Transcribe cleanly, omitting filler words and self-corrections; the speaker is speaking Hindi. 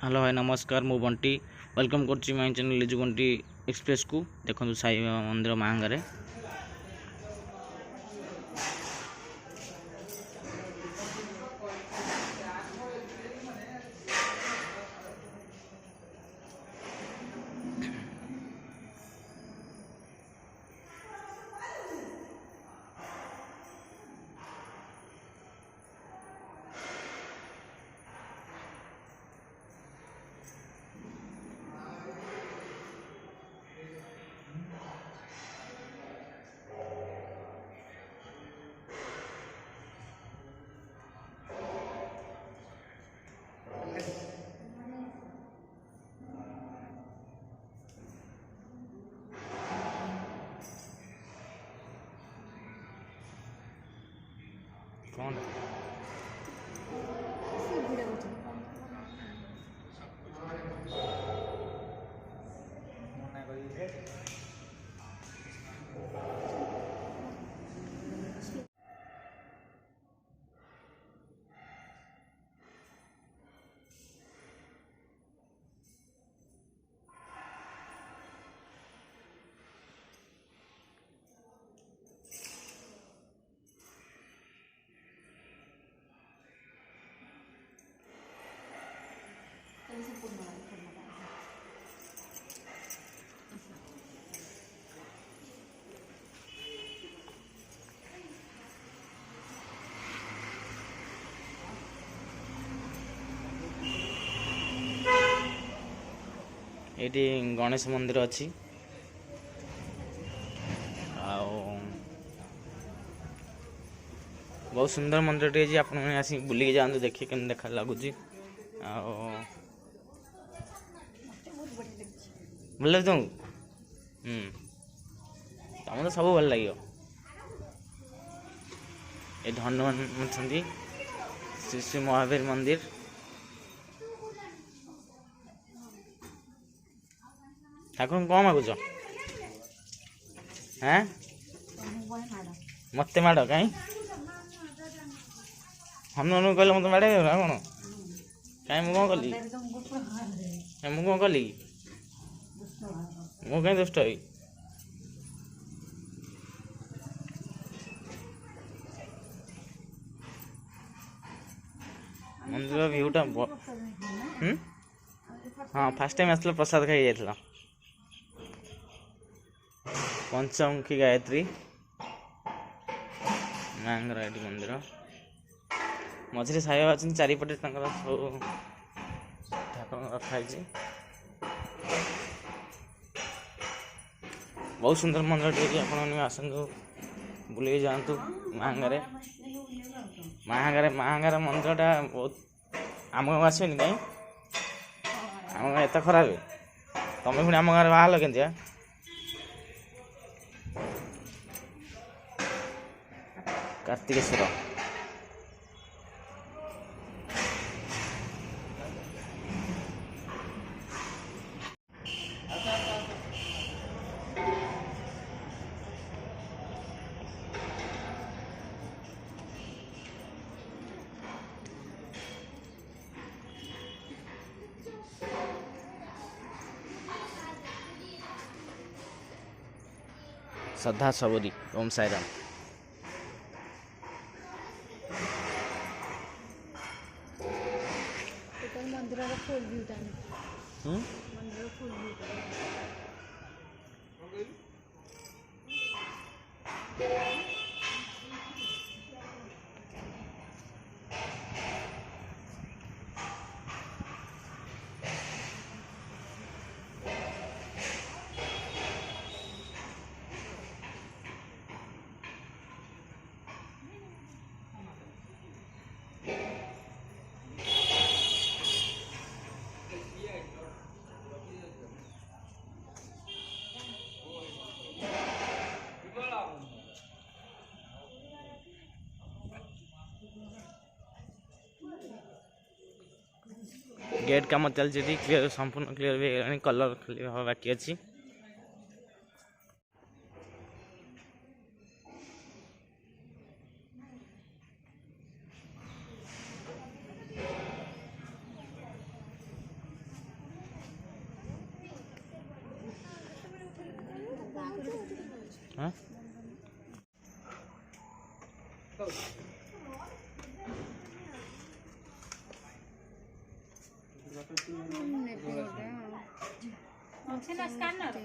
हेलो भाई नमस्कार मु बंटी वेलकम कर माई चैनल लिजु बंटी एक्सप्रेस को देखो साई बाबा मंदिर मांगारे कौन ये गणेश मंदिर अच्छी बहुत सुंदर मंदिर टे आप आसी बुलिक जातु देखिए केन देखा लगुच भल लगे तुम तो सब भल लगे ये हनुमान अच्छा श्री श्री महावीर मंदिर ठाकुर कौन मागुच हाँ मत माड़ कहीं हनुमान कहले मत माड़े कौन कहीं मुझे कौन कली मुझे कौन कली मु कहीं दुष्ट हुई मंदिर भ्यूटा हाँ फास्ट टाइम आसला प्रसाद खाई जाइए पंचमुखी गायत्री मांगर मंदिर मझे साई बाबा अच्छे चारिपटे सब ठाकुर रखाई बहुत सुंदर मंदिर टे आप आसतु बुले जातु मांगारे मांगारे मंदिरटा बहुत आम गाँव आसनी कहीं आम गाँव एत खराब तुम पुणी आम गाँव बाहर के कार्तिकेश्वर श्रद्धा सबरी ओम साई राम मंदिर फुल व्यूटा मंदिर फुल गेट कम चलती क्लीयर संपूर्ण क्लीयर भी कलर खाली हवा बाकी अच्छी हाँ ଅଛି ନା ସ୍କାନର